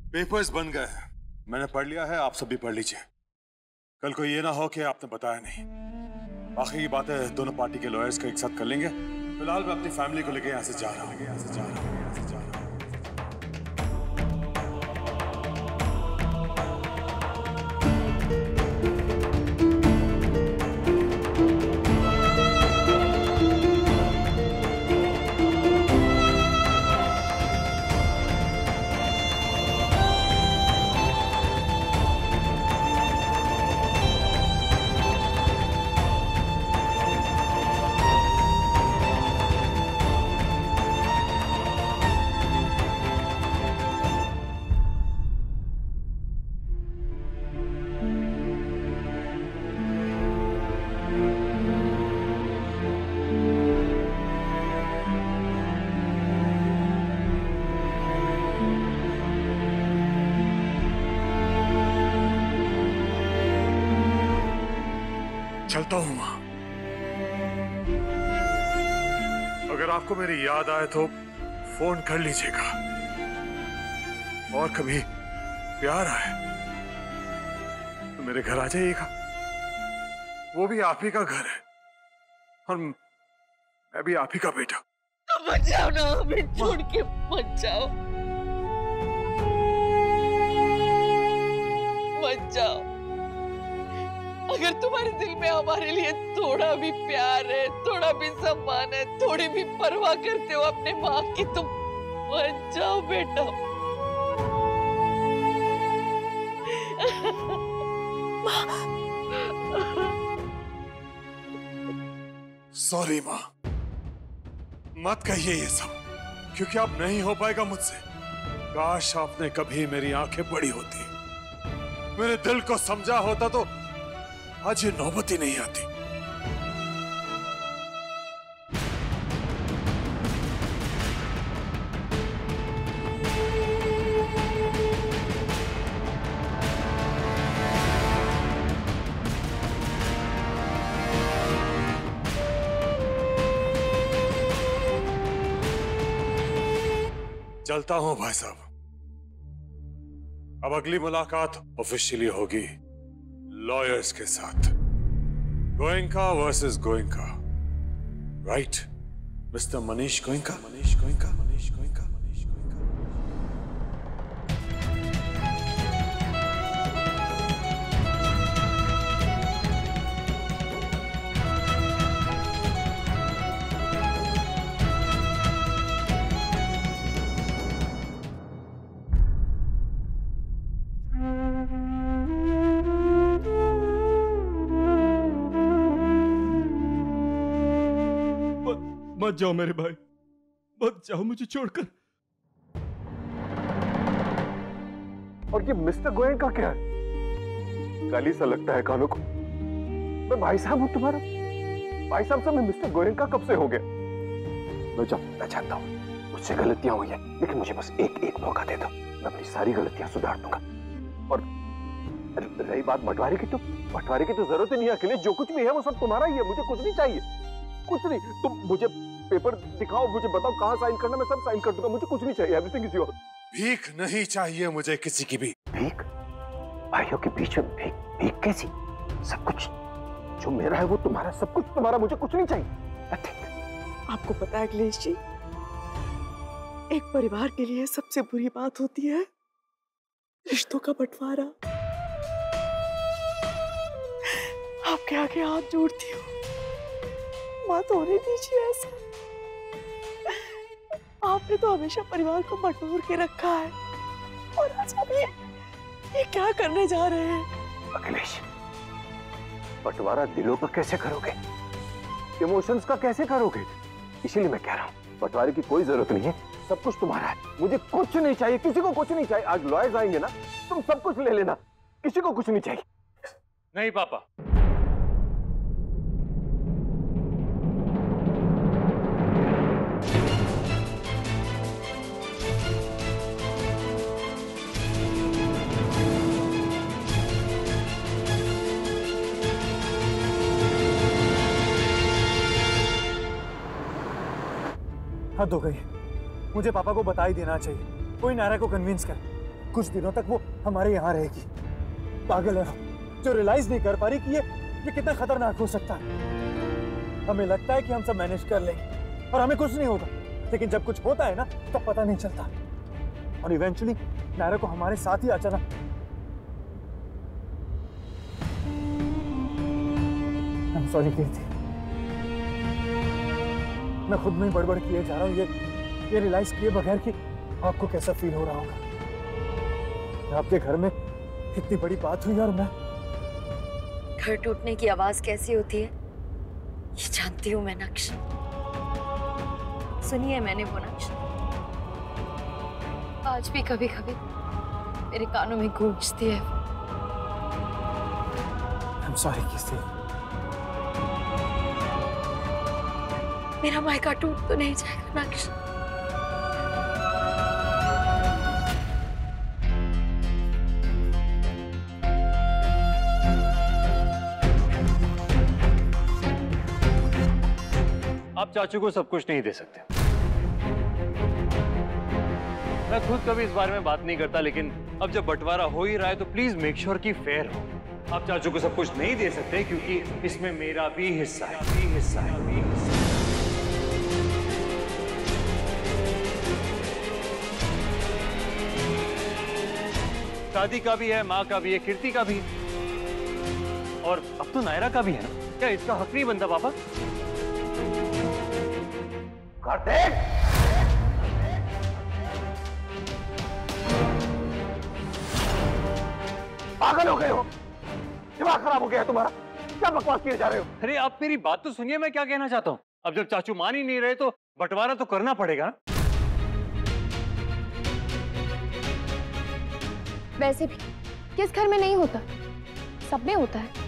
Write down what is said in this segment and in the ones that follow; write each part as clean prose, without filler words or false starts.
Papers बन गए, मैंने पढ़ लिया है, आप सब भी पढ़ लीजिए। कल को ये ना हो कि आपने बताया नहीं। बाकी की बातें दोनों पार्टी के लॉयर्स का एक साथ कर लेंगे। फिलहाल मैं अपनी फैमिली को लेके यहाँ से जा रहा हूँ। चलता हूं मां। अगर आपको मेरी याद आए तो फोन कर लीजिएगा, और कभी प्यार आए तो मेरे घर आ जाइएगा। वो भी आप ही का घर है और मैं भी आप ही का बेटा। मत जाओ ना, हमें छोड़ के मत जाओ, मत जाओ। अगर तुम्हारे दिल में हमारे लिए थोड़ा भी प्यार है, थोड़ा भी सम्मान है, थोड़ी भी परवाह करते हो अपने माँ की, तुम मत जाओ बेटा। सॉरी माँ, मत कहिए ये सब, क्योंकि अब नहीं हो पाएगा मुझसे। काश आपने कभी मेरी आंखें बड़ी होती, मेरे दिल को समझा होता तो आज ये नौबत ही नहीं आती। चलता हूं भाई साहब। अब अगली मुलाकात ऑफिशियली होगी लॉयर्स के साथ। Goenka versus Goenka, right mister Manish Goenka? Manish Goenka, Manish Goenka, Manish Goenka. मत जाओ मेरे भाई, मत जाओ मुझे छोड़कर। और ये मिस्टर गोयल का क्या है? गाली सा लगता है कानों को। मैं भाई साहब हूं तुम्हारा। भाई साहब से मैं मिस्टर गोयल का कब से हो गया? मैं जानता हूं मुझसे गलतियां हुई है, लेकिन मुझे बस एक मौका दे दो, मैं अपनी सारी गलतियां सुधार दूंगा। और रही बात बंटवारे की, तो बंटवारे की तो जरूरत ही नहीं है। अकेले जो कुछ भी है वो सब तुम्हारा ही है, मुझे कुछ नहीं चाहिए, कुछ नहीं। तुम मुझे पेपर दिखाओ, मुझे बताओ कहां साइन करना, मैं सब साइन कर दूंगा। मुझे कुछ नहीं चाहिए, एवरीथिंग इज योर्स। भीख नहीं चाहिए मुझे किसी की भी। भीख? भाइयों के बीच में भीख? भीख कैसी? सब कुछ जो मेरा है वो तुम्हारा, सब कुछ तुम्हारा, मुझे कुछ नहीं चाहिए। आपको पता है अखिलेश जी, एक परिवार के लिए सबसे बुरी बात होती है रिश्तों का बंटवारा। आपके आगे हाथ जोड़ती हूँ, मत होने दीजिए ऐसा। आपने तो हमेशा परिवार को बटोर के रखा है, और आज आप ये क्या करने जा रहे हैं? अखिलेश, बंटवारा दिलों पर कैसे करोगे, इमोशंस का कैसे करोगे? इसीलिए मैं कह रहा हूँ बंटवारे की कोई जरूरत नहीं है, सब कुछ तुम्हारा है। मुझे कुछ नहीं चाहिए, किसी को कुछ नहीं चाहिए। आज लॉयर्स आएंगे ना, तुम सब कुछ ले लेना, किसी को कुछ नहीं चाहिए। नहीं पापा, हद हो गई, मुझे पापा को बता ही देना चाहिए। कोई नारा को कन्विंस कर, कुछ दिनों तक वो हमारे यहाँ रहेगी। पागल है वो, जो रियलाइज नहीं कर पा रही कि ये कितना खतरनाक हो सकता है। हमें लगता है कि हम सब मैनेज कर लेंगे और हमें कुछ नहीं होगा, लेकिन जब कुछ होता है ना तो पता नहीं चलता और इवेंचुअली नायरा को हमारे साथ ही अचानक। I'm sorry कीर्ति, मैं खुद में बड़बड़ किए जा रहा हूँ ये रियलाइज किए बगैर कि आपको कैसा फील हो रहा होगा। आपके घर में इतनी बड़ी बात हुई और मैं। घर टूटने की आवाज कैसी होती है ये जानती हूँ मैं नक्श। सुनी है मैंने वो नक्श, आज भी कभी कभी मेरे कानों में गूंजती है। I'm sorry कीर्ति। मेरा मायका टूट तो नहीं जाएगा नक्श। आप चाचू को सब कुछ नहीं दे सकते। मैं खुद कभी इस बारे में बात नहीं करता, लेकिन अब जब बंटवारा हो ही रहा है तो प्लीज मेक श्योर कि फेयर हो। आप चाचू को सब कुछ नहीं दे सकते क्योंकि इसमें मेरा भी हिस्सा है। शादी का भी है, माँ का भी है, कीर्ति का भी, और अब तो नायरा का भी है ना। क्या इसका हक नहीं बनता पापा? कार्तिक! पागल हो गए हो? दिमाग खराब हो गया है तुम्हारा? क्या बकवास किए जा रहे हो? अरे आप मेरी बात तो सुनिए, मैं क्या कहना चाहता हूँ। अब जब चाचू मान ही नहीं रहे तो बंटवारा तो करना पड़ेगा। वैसे भी किस घर में नहीं होता, सब में होता है।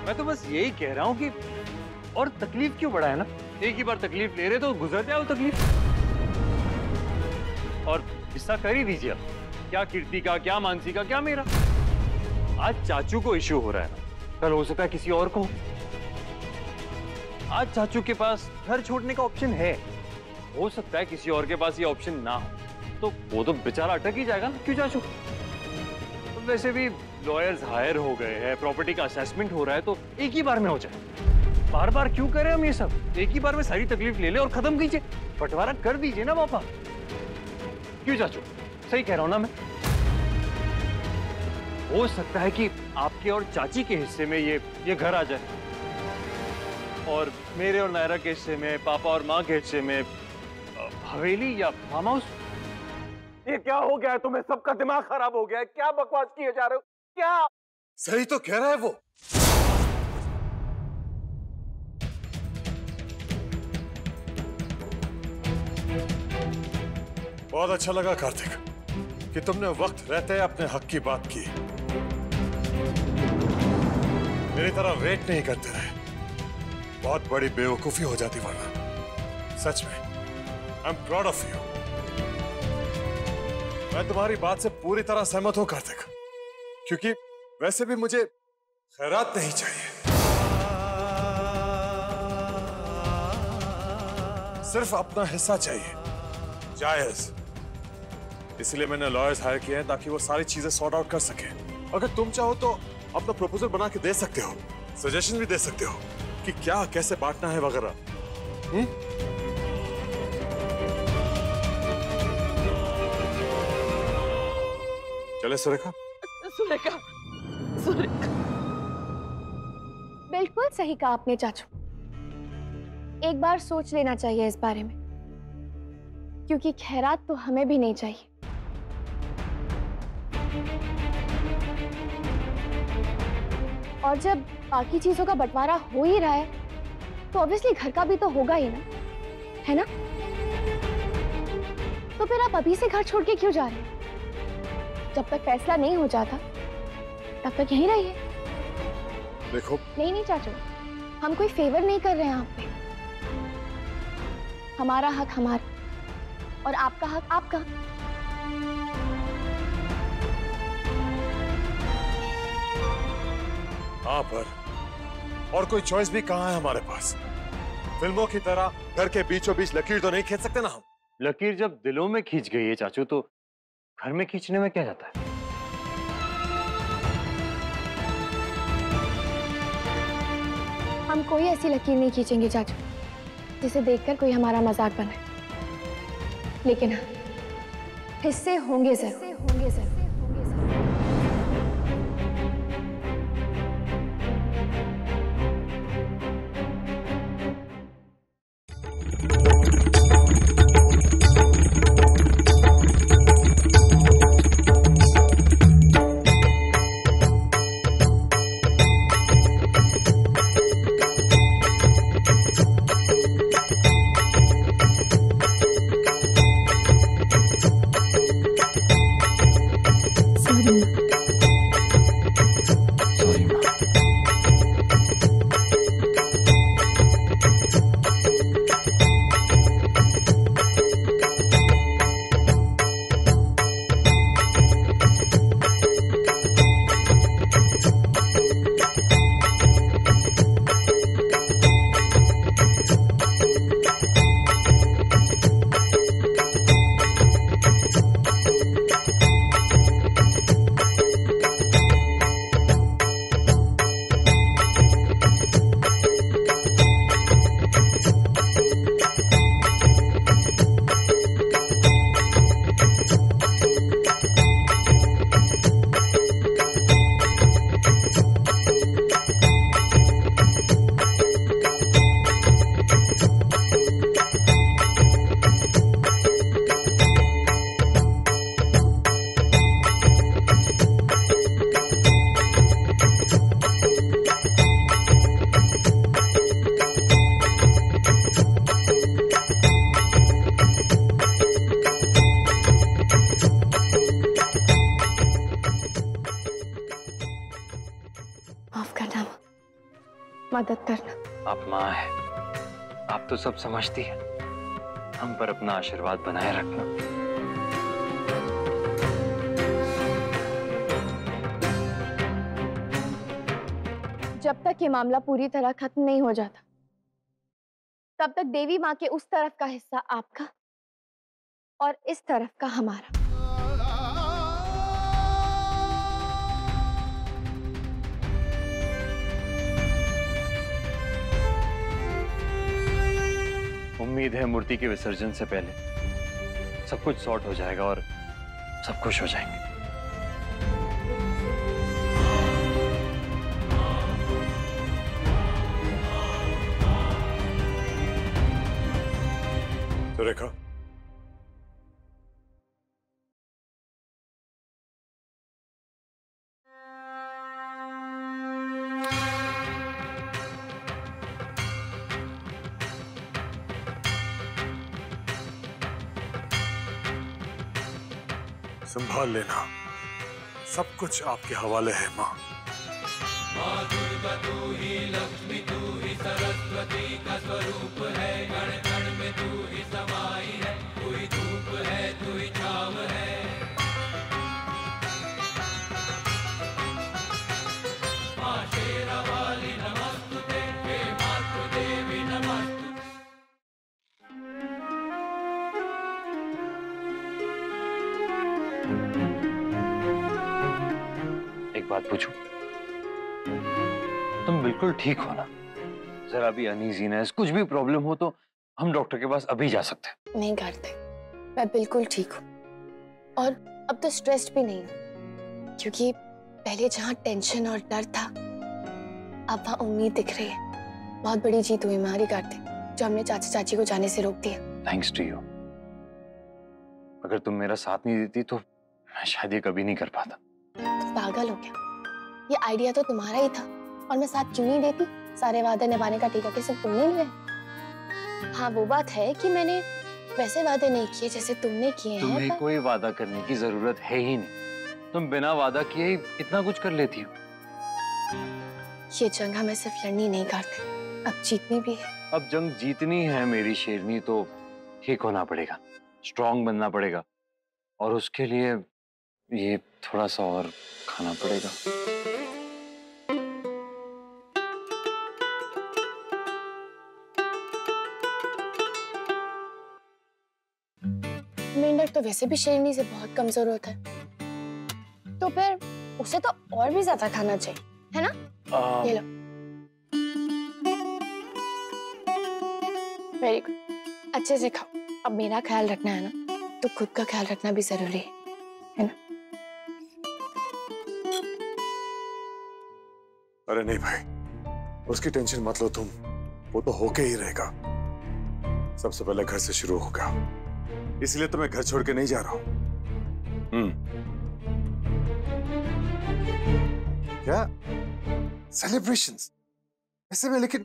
मैं तो बस यही कह रहा हूँ कि और तकलीफ क्यों बढ़ाए ना। एक ही बार तकलीफ ले रहे तो गुजर जाए वो तकलीफ, और हिस्सा कर ही दीजिए। अब क्या कीर्ति का, क्या मानसी का, क्या मेरा। आज चाचू को इश्यू हो रहा है ना, कल हो सकता है किसी और को। आज चाचू के पास घर छोड़ने का ऑप्शन है, हो सकता है किसी और के पास ये ऑप्शन ना हो, तो वो तो बेचारा अटक ही जाएगा ना। क्यों चाचू? तो वैसे भी लॉयर्स हायर हो गए हैं, प्रॉपर्टी का असेसमेंट हो रहा है, तो एक ही बार में हो जाए। बार बार क्यों करें हम ये सब? एक ही बार में सारी तकलीफ ले ले और खत्म कीजिए, बंटवारा कर दीजिए ना पापा। क्यों चाचू? सही कह रहा हूं ना मैं? हो सकता है कि आपके और चाची के हिस्से में ये घर आ जाए, और मेरे और नायरा के हिस्से में, पापा और माँ के हिस्से में हवेली या फार्म हाउस। ये क्या हो गया है तुम्हें? सबका दिमाग खराब हो गया है। क्या बकवास किए जा रहे हो? क्या? सही तो कह रहा है वो। बहुत अच्छा लगा कार्तिक कि तुमने वक्त रहते अपने हक की बात की, मेरी तरह वेट नहीं करते रहे। बहुत बड़ी बेवकूफी हो जाती वरना। सच में I am proud of you. मैं तुम्हारी बात से पूरी तरह सहमत हूं कार्तिक, क्योंकि वैसे भी मुझे खैरात नहीं चाहिए, सिर्फ अपना हिस्सा चाहिए, जायज। इसलिए मैंने लॉयर्स हायर किए हैं ताकि वो सारी चीजें सॉर्ट आउट कर सके। अगर तुम चाहो तो अपना प्रपोजल बना के दे सकते हो, सजेशन भी दे सकते हो कि क्या कैसे बांटना है वगैरह। चले सुरेखा? सुरेखा, सुरेखा। बिल्कुल सही कहा आपने चाचू, एक बार सोच लेना चाहिए इस बारे में, क्योंकि खैरात तो हमें भी नहीं चाहिए। और जब बाकी चीजों का बंटवारा हो ही रहा है तो ऑब्वियसली घर का भी तो होगा ही ना, है ना? तो फिर आप अभी से घर छोड़ के क्यों जा रहे हैं? जब तक फैसला नहीं हो जाता तब तक यहीं रहिए। देखो, नहीं चाचू, हम कोई फेवर नहीं कर रहे हैं आप पे। हमारा हक हमारा और आपका हक आपका। हाँ, पर और कोई चॉइस भी कहाँ है हमारे पास? फिल्मों की तरह घर के बीचों बीच लकीर तो नहीं खींच सकते ना हम। लकीर जब दिलों में खींच गई है चाचू, तो घर में खींचने में क्या जाता है? हम कोई ऐसी लकीर नहीं खींचेंगे चाचू जिसे देखकर कोई हमारा मजाक बनाए, लेकिन हाँ, हिस्से होंगे जरूर, होंगे जरूर। मदद करना। आप माँ है, आप तो सब समझती है। हम पर अपना आशीर्वाद बनाए रखना। जब तक ये मामला पूरी तरह खत्म नहीं हो जाता, तब तक देवी माँ के उस तरफ का हिस्सा आपका और इस तरफ का हमारा। उम्मीद है मूर्ति के विसर्जन से पहले सब कुछ सॉर्ट हो जाएगा और सब खुश हो जाएंगे। सुरेखा, संभाल लेना, सब कुछ आपके हवाले है माँ। माँ दुर्गा तू ही लक्ष्मी, तू ही सरस्वती का स्वरूप है। कण कण में तू ही समाई है, तू ही धूप है, तू ही छाव है। माँ शेरा वाली नमस्तुते, हे मातृ देवी नमस्तुते। एक बात पूछूं? तुम बिल्कुल ठीक हो ना? जरा भी अनईजीनेस, कुछ भी प्रॉब्लम हो तो हम डॉक्टर के पास अभी जा सकते हैं। नहीं करते, मैं बिल्कुल ठीक हूँ और अब तो स्ट्रेस्ड भी नहीं हूँ, क्योंकि पहले जहाँ टेंशन और डर था, अब वहाँ उम्मीद दिख रही है। बहुत बड़ी जीत हुई हमारी करते, जो हमने चाचा चाची को जाने से रोक दिया। Thanks to you. अगर तुम मेरा साथ नहीं देती तो मैं शायद ये कभी नहीं कर पाता। तुम पागल हो क्या? ये आइडिया तो तुम्हारा ही था और मैं साथ क्यों नहीं देती? सारे वादे निभाने का टीका सिर्फ तुमने लिया। हाँ, वो बात है कि मैंने वैसे वादे नहीं किए जैसे तुमने किए हैं। तुम्हें कोई वादा करने की जरूरत है ही नहीं। तुम बिना वादा किए ही इतना कुछ कर लेती हो। ये जंग हमें सिर्फ लड़नी नहीं करते, अब जीतनी भी है। अब जंग जीतनी है मेरी शेरनी, तो ठीक होना पड़ेगा, स्ट्रांग बनना पड़ेगा, और उसके लिए ये थोड़ा सा और खाना पड़ेगा। मेंढक तो वैसे भी शेरनी से बहुत कमजोर होता है, तो फिर उसे तो और भी ज्यादा खाना चाहिए, है ना? ये लो। वेरी गुड, अच्छे से खाओ। अब मेरा ख्याल रखना है ना, तो खुद का ख्याल रखना भी जरूरी है ना? अरे नहीं भाई, उसकी टेंशन मत लो तुम, वो तो होके ही रहेगा। सबसे पहले घर से शुरू होगा, इसलिए तो मैं घर छोड़ के नहीं जा रहा हूं। क्या सेलिब्रेशंस ऐसे में? लेकिन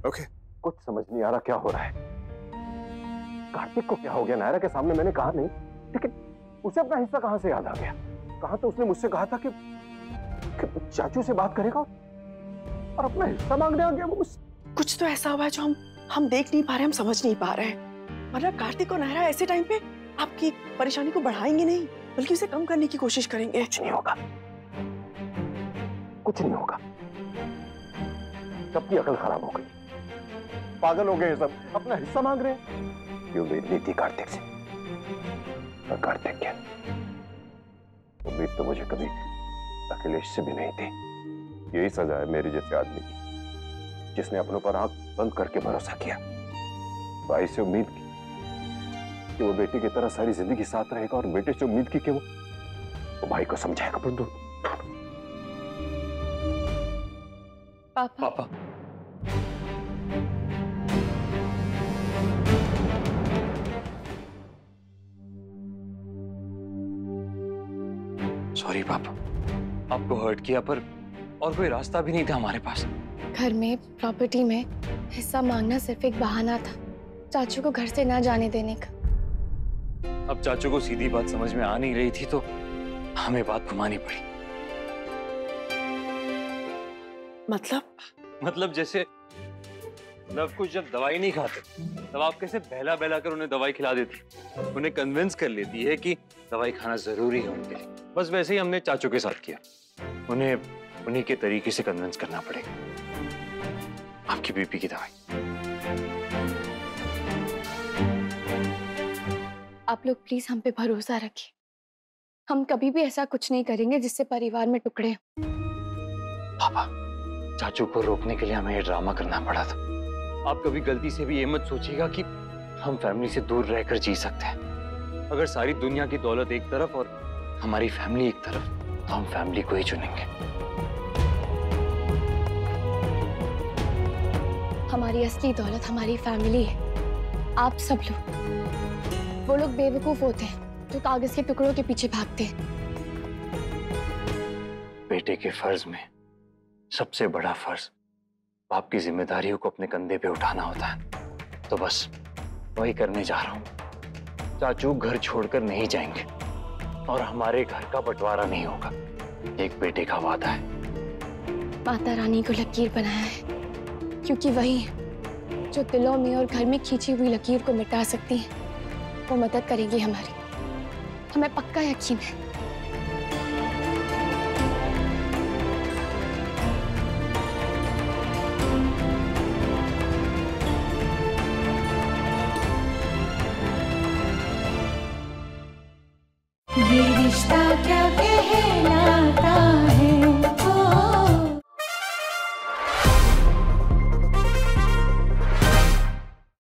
ओके, कुछ समझ नहीं आ रहा क्या हो रहा है। कार्तिक को क्या हो गया? नायरा के सामने मैंने कहा नहीं, लेकिन उसे अपना हिस्सा कहां से याद आ गया? कहा तो उसने मुझसे कहा था कि चाचू से बात करेगा और अपना हिस्सा मांगने आ गया वो मुझसे। कुछ तो ऐसा हुआ है जो हम देख नहीं पा रहे, हम समझ नहीं पा रहे हैं। वरना कार्तिक और नायरा ऐसे टाइम पे आपकी परेशानी को बढ़ाएंगे नहीं, बल्कि उसे कम करने की कोशिश करेंगे। कुछ नहीं होगा, कुछ नहीं होगा। सबकी अकल खराब हो गई, पागल हो गए सब, अपना हिस्सा मांग रहे हैं। ये उम्मीद नहीं थी कार्तिक से, और कार्तिक क्या, उम्मीद तो मुझे कभी अखिलेश से भी नहीं थी। यही सजा है मेरे जैसे आदमी की, जिसने अपनों पर आंख बंद करके भरोसा किया। भाई से उम्मीद की कि वो बेटी की तरह सारी जिंदगी साथ रहेगा, और बेटे से उम्मीद की कि वो भाई को समझाएगा। पापा सॉरी पापा, आपको हर्ट किया, पर और कोई रास्ता भी नहीं था हमारे पास। घर में प्रॉपर्टी में हिस्सा मांगना सिर्फ एक बहाना था, चाचू को घर से ना जाने देने का। अब चाचू को सीधी बात समझ में आ नहीं रही थी, तो हमें बात घुमानी पड़ी। मतलब जैसे लव कुछ जब दवाई नहीं खाते, तब आप कैसे बहला बहला कर उन्हें दवाई खिला देती, उन्हें कन्विंस कर लेती है कि दवाई खाना जरूरी है उनके लिए। बस वैसे ही हमने चाचू के साथ किया, उन्हें उन्हीं के तरीके से कन्विंस करना पड़ेगा। आपकी बीपी की दवाई। आप लोग प्लीज हम पे भरोसा रखिए, हम कभी भी ऐसा कुछ नहीं करेंगे जिससे परिवार में टुकड़े। पापा, चाचू को रोकने के लिए हमें ये ड्रामा करना पड़ा था। आप कभी गलती से भी ये मत सोचिएगा कि हम फैमिली से दूर रहकर जी सकते हैं। अगर सारी दुनिया की दौलत एक तरफ और हमारी फैमिली एक तरफ, तो हम फैमिली को ही चुनेंगे। हमारी असली दौलत हमारी फैमिली है, आप सब लोग। वो लोग बेवकूफ होते हैं जो कागज के टुकड़ों के पीछे भागते हैं। बेटे के फर्ज में सबसे बड़ा फर्ज बाप की जिम्मेदारियों को अपने कंधे पे उठाना होता है, तो बस वही करने जा रहा हूं। चाचू घर छोड़कर नहीं जाएंगे और हमारे घर का बंटवारा नहीं होगा। एक बेटे का वादा है। माता रानी को लकीर बनाया है, क्योंकि वही है जो दिलों में और घर में खींची हुई लकीर को मिटा सकती है। वो मदद करेगी हमारी, हमें पक्का यकीन है। ये रिश्ता क्या कहलाता